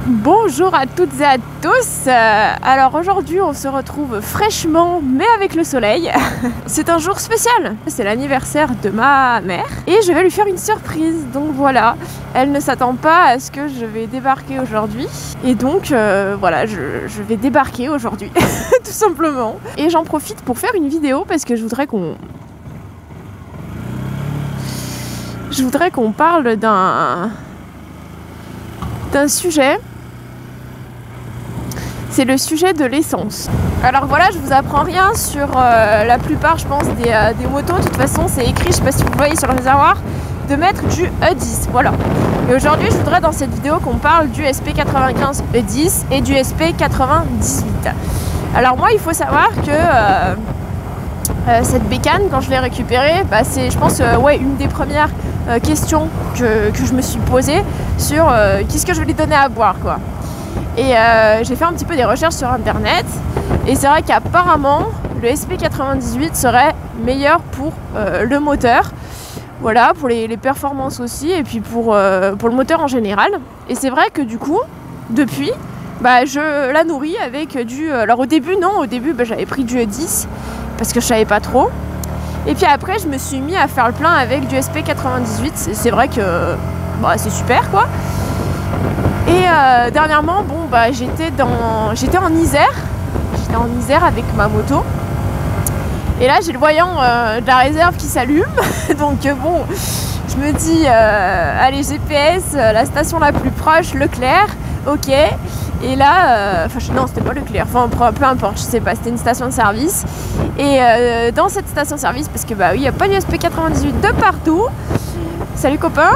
Bonjour à toutes et à tous. Alors aujourd'hui on se retrouve fraîchement mais avec le soleil. C'est un jour spécial, c'est l'anniversaire de ma mère et je vais lui faire une surprise. Donc voilà, elle ne s'attend pas à ce que je vais débarquer aujourd'hui. Et donc voilà, je vais débarquer aujourd'hui tout simplement. Et j'en profite pour faire une vidéo parce que je voudrais qu'on parle d'un sujet. C'est le sujet de l'essence. Alors voilà, je vous apprends rien sur la plupart, je pense, des motos. De toute façon, c'est écrit, je sais pas si vous le voyez sur le réservoir, de mettre du E10. Voilà. Et aujourd'hui, je voudrais dans cette vidéo qu'on parle du SP95 E10 et du SP98. Alors moi, il faut savoir que cette bécane, quand je l'ai récupérée, bah, c'est, je pense, ouais, une des premières questions que je me suis posée sur qu'est-ce que je vais lui donner à boire, quoi. Et j'ai fait un petit peu des recherches sur internet et c'est vrai qu'apparemment le SP98 serait meilleur pour le moteur, voilà, pour les performances aussi et puis pour le moteur en général. Et c'est vrai que du coup, depuis, bah, je la nourris avec du... Alors au début bah, j'avais pris du E10 parce que je savais pas trop. Et puis après je me suis mis à faire le plein avec du SP98. C'est vrai que bah, c'est super quoi. Et dernièrement, bon, bah, j'étais en Isère. J'étais en Isère avec ma moto. Et là, j'ai le voyant de la réserve qui s'allume. Donc bon, je me dis, allez, GPS, la station la plus proche, Leclerc, ok. Et là, non, c'était pas Leclerc, enfin, peu importe, je sais pas, c'était une station de service. Et dans cette station de service, parce que bah oui, il n'y a pas du SP98 de partout. Salut copain.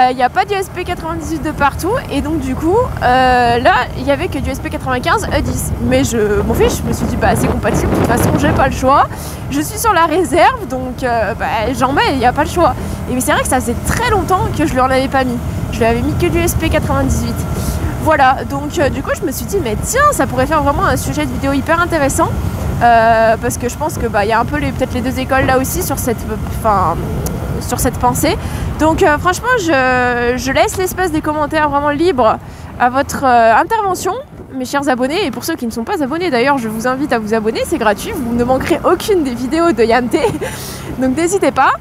Il n'y a pas du SP98 de partout et donc du coup là il n'y avait que du SP95 E10 mais je m'en fiche, je me suis dit bah c'est compatible, de toute façon j'ai pas le choix, je suis sur la réserve donc bah, j'en mets, il n'y a pas le choix. Et mais c'est vrai que ça faisait très longtemps que je lui en avais pas mis, je lui avais mis que du SP98. Voilà, donc du coup je me suis dit mais tiens, ça pourrait faire vraiment un sujet de vidéo hyper intéressant parce que je pense que bah il y a un peu peut-être les deux écoles là aussi sur cette pensée. Donc franchement je laisse l'espace des commentaires vraiment libre à votre intervention, mes chers abonnés, et pour ceux qui ne sont pas abonnés d'ailleurs je vous invite à vous abonner, c'est gratuit, vous ne manquerez aucune des vidéos de Yamté donc n'hésitez pas.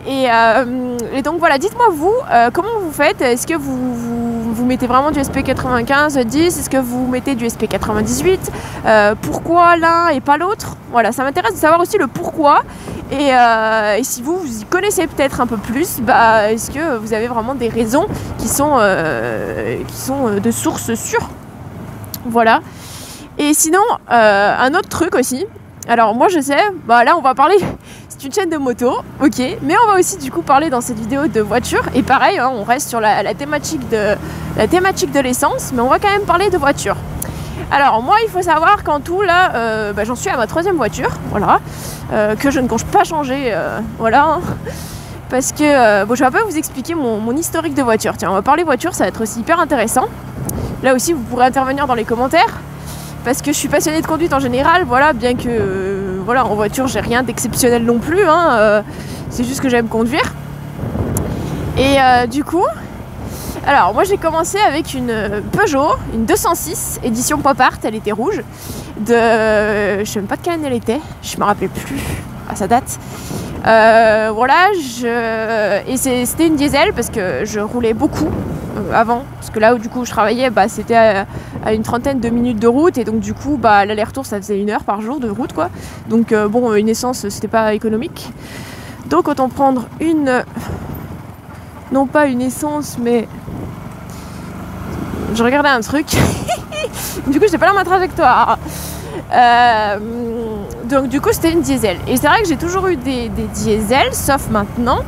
Et donc voilà, dites-moi vous comment vous faites, est-ce que vous mettez vraiment du SP95 10, est-ce que vous mettez du SP98, pourquoi l'un et pas l'autre, voilà, ça m'intéresse de savoir aussi le pourquoi. Et si vous y connaissez peut-être un peu plus, bah, est-ce que vous avez vraiment des raisons qui sont de sources sûres, voilà. Et sinon un autre truc aussi, alors moi je sais, bah là on va parler, c'est une chaîne de moto, ok, mais on va aussi du coup parler dans cette vidéo de voiture, et pareil hein, on reste sur la thématique de l'essence, mais on va quand même parler de voiture. Alors moi il faut savoir qu'en tout là bah, j'en suis à ma 3e voiture, voilà, que je ne compte pas changer, voilà, hein, parce que bon, je vais un peu vous expliquer mon historique de voiture. Tiens, on va parler voiture, ça va être aussi hyper intéressant. Là aussi vous pourrez intervenir dans les commentaires, parce que je suis passionnée de conduite en général, voilà, bien que voilà, en voiture j'ai rien d'exceptionnel non plus, hein, c'est juste que j'aime conduire. Et du coup, alors moi j'ai commencé avec une Peugeot, une 206 édition pop art, elle était rouge, je sais même pas de quelle année elle était, je me rappelais plus, à sa date. Voilà, et c'était une diesel parce que je roulais beaucoup avant, parce que là où du coup je travaillais, bah, c'était à une trentaine de minutes de route, et donc du coup bah, l'aller-retour ça faisait 1 heure par jour de route quoi, donc bon, une essence c'était pas économique, donc autant prendre non pas une essence mais je regardais un truc du coup j'étais pas dans ma trajectoire, donc du coup c'était une diesel, et c'est vrai que j'ai toujours eu des diesels sauf maintenant.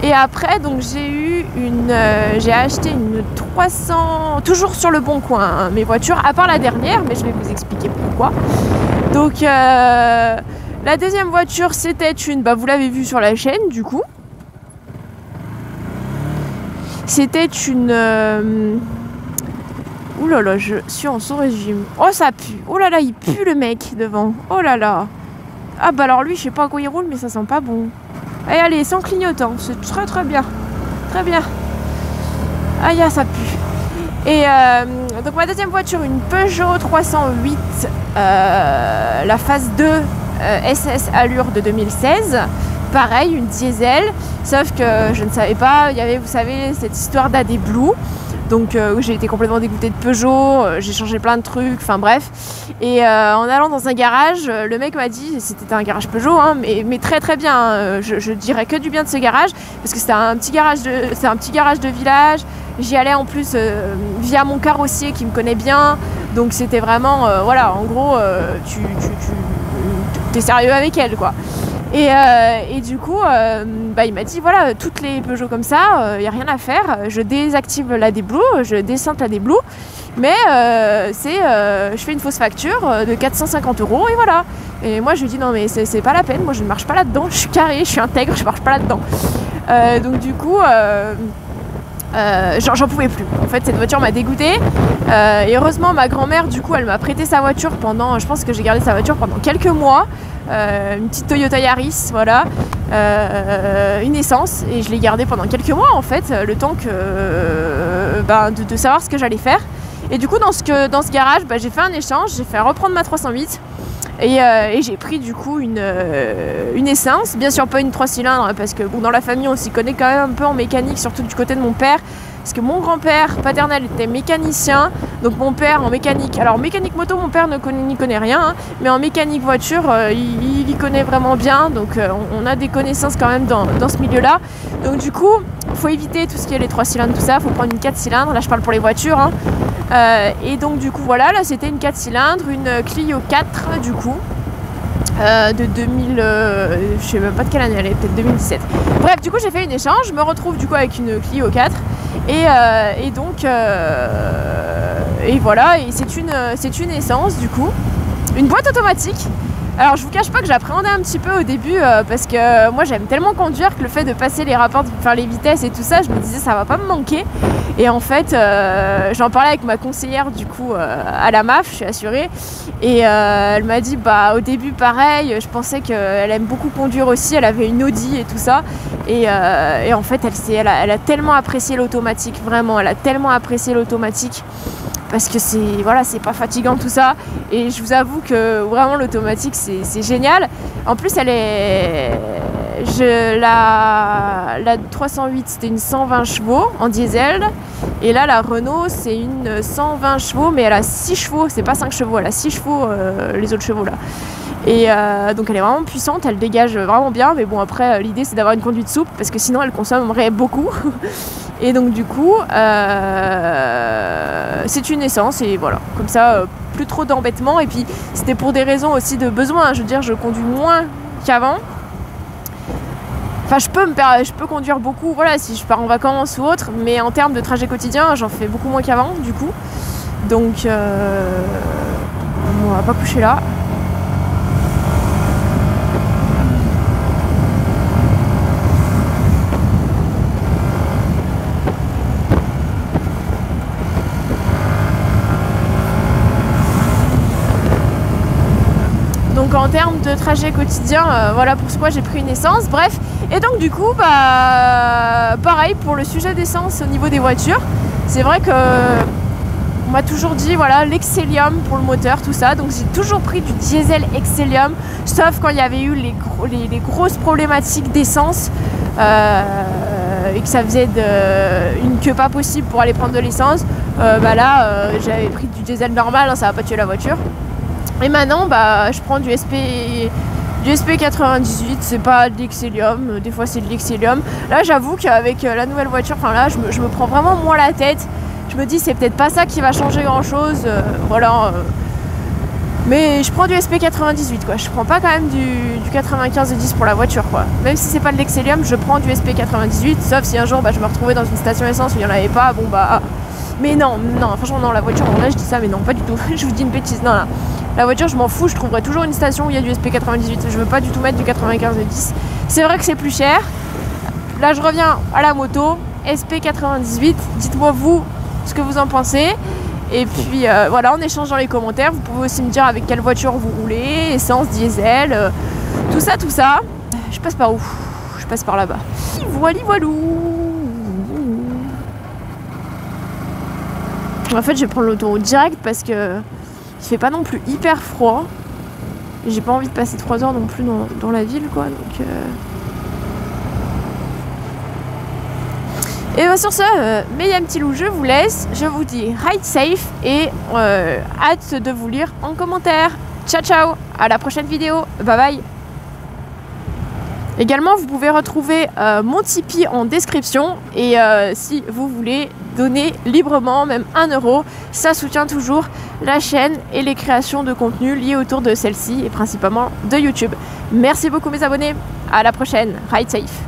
Et après donc j'ai acheté une 300, toujours sur le bon coin hein, mes voitures, à part la dernière, mais je vais vous expliquer pourquoi. Donc la deuxième voiture c'était une, bah, vous l'avez vu sur la chaîne du coup, c'était une ouh là là, je suis en sous-régime. Oh ça pue, oh là là il pue le mec devant, oh là là. Ah bah alors lui je sais pas à quoi il roule mais ça sent pas bon. Allez, sans clignotant, c'est très très bien. Très bien. Aïe, ça pue. Et donc ma deuxième voiture, une Peugeot 308, la phase 2 SS Allure de 2016. Pareil, une diesel, sauf que je ne savais pas, il y avait, vous savez, cette histoire d'AD Blue. Donc j'ai été complètement dégoûtée de Peugeot, j'ai changé plein de trucs, enfin bref. Et en allant dans un garage, le mec m'a dit, c'était un garage Peugeot, hein, mais très très bien, hein, je dirais que du bien de ce garage, parce que c'était un petit garage de village. J'y allais en plus via mon carrossier qui me connaît bien, donc c'était vraiment, voilà, en gros, t'es sérieux avec elle, quoi. Et du coup, il m'a dit, voilà, toutes les Peugeot comme ça, il n'y a rien à faire, je désactive l'AD Blue, je descente l'AD Blue, mais je fais une fausse facture de 450 € et voilà. Et moi je lui dis, non mais c'est pas la peine, moi je ne marche pas là-dedans, je suis carré, je suis intègre, je marche pas là-dedans. Donc du coup... j'en pouvais plus. En fait, cette voiture m'a dégoûtée. Et heureusement, ma grand-mère, du coup, elle m'a prêté sa voiture pendant... Je pense que j'ai gardé sa voiture pendant quelques mois. Une petite Toyota Yaris, voilà. Une essence. Et je l'ai gardée pendant quelques mois, en fait. Le temps de savoir ce que j'allais faire. Et du coup, dans ce garage, j'ai fait un échange. J'ai fait reprendre ma 308. Et j'ai pris du coup une essence, bien sûr pas une 3 cylindres parce que bon, dans la famille on s'y connaît quand même un peu en mécanique, surtout du côté de mon père, parce que mon grand-père paternel était mécanicien, donc mon père en mécanique, alors mécanique moto mon père n'y connaît rien, hein, mais en mécanique voiture il y connaît vraiment bien, donc on a des connaissances quand même dans ce milieu-là, donc du coup il faut éviter tout ce qui est les 3 cylindres, tout ça, il faut prendre une 4 cylindres, là je parle pour les voitures, hein. Et donc du coup voilà, là c'était une 4 cylindres, une Clio 4 du coup de 2000, je sais même pas de quelle année elle est, peut-être 2017. Bref, du coup j'ai fait une échange, je me retrouve du coup avec une Clio 4 et donc et voilà, et c'est une essence du coup, une boîte automatique. Alors je vous cache pas que j'appréhendais un petit peu au début parce que moi j'aime tellement conduire que le fait de passer les rapports, enfin les vitesses et tout ça, je me disais ça va pas me manquer. Et en fait j'en parlais avec ma conseillère du coup à la MAF, je suis assurée, et elle m'a dit au début pareil, je pensais qu'elle aime beaucoup conduire aussi, elle avait une Audi et tout ça, et en fait elle a tellement apprécié l'automatique, vraiment elle a tellement apprécié l'automatique. Parce que c'est pas fatigant tout ça, et je vous avoue que vraiment l'automatique c'est génial. En plus la 308 c'était une 120 chevaux en diesel, et là la Renault c'est une 120 chevaux mais elle a 6 chevaux, c'est pas 5 chevaux, elle a 6 chevaux les autres chevaux là. Et donc elle est vraiment puissante, elle dégage vraiment bien, mais bon après l'idée c'est d'avoir une conduite souple parce que sinon elle consommerait beaucoup. Et donc du coup c'est une essence et voilà, comme ça plus trop d'embêtements, et puis c'était pour des raisons aussi de besoin, je veux dire je conduis moins qu'avant. Enfin je peux conduire beaucoup, voilà, si je pars en vacances ou autre, mais en termes de trajet quotidien j'en fais beaucoup moins qu'avant du coup. Donc on va pas coucher là. Donc en termes de trajet quotidien, voilà pourquoi j'ai pris une essence, bref. Et donc du coup, pareil pour le sujet d'essence au niveau des voitures. C'est vrai que on m'a toujours dit, voilà, l'Excellium pour le moteur, tout ça. Donc j'ai toujours pris du diesel Excellium, sauf quand il y avait eu les grosses problématiques d'essence. Et que ça faisait une queue pas possible pour aller prendre de l'essence. Là, j'avais pris du diesel normal, hein, ça va pas tuer la voiture. Et maintenant, je prends du SP98, c'est pas de l'Excellium, des fois c'est de l'Excellium. Là, j'avoue qu'avec la nouvelle voiture, là, je me prends vraiment moins la tête. Je me dis, c'est peut-être pas ça qui va changer grand-chose, voilà. Mais je prends du SP98, quoi. Je prends pas quand même du 95/10 pour la voiture, quoi. Même si c'est pas de l'Excellium, je prends du SP98, sauf si un jour, je me retrouvais dans une station essence où il y en avait pas, Mais non, franchement, non, la voiture, en vrai, je dis ça, mais non, pas du tout. Je vous dis une bêtise, non. La voiture, je m'en fous, je trouverai toujours une station où il y a du SP98. Je veux pas du tout mettre du 95/10. C'est vrai que c'est plus cher. Là, je reviens à la moto. SP98, dites-moi vous ce que vous en pensez. Et puis voilà, on échange dans les commentaires. Vous pouvez aussi me dire avec quelle voiture vous roulez, essence, diesel, tout ça. Je passe par où? Je passe par là-bas. Voilou. En fait, je vais prendre l'autoroute direct parce que il fait pas non plus hyper froid. J'ai pas envie de passer 3 heures non plus dans la ville, quoi. Donc, Et sur ce, mes petits loups, je vous laisse. Je vous dis ride safe et hâte de vous lire en commentaire. Ciao ciao, à la prochaine vidéo. Bye bye. Également, vous pouvez retrouver mon Tipeee en description. Et si vous voulez donner librement, même 1 €, ça soutient toujours la chaîne et les créations de contenu liés autour de celle-ci et principalement de YouTube. Merci beaucoup mes abonnés. À la prochaine. Ride safe.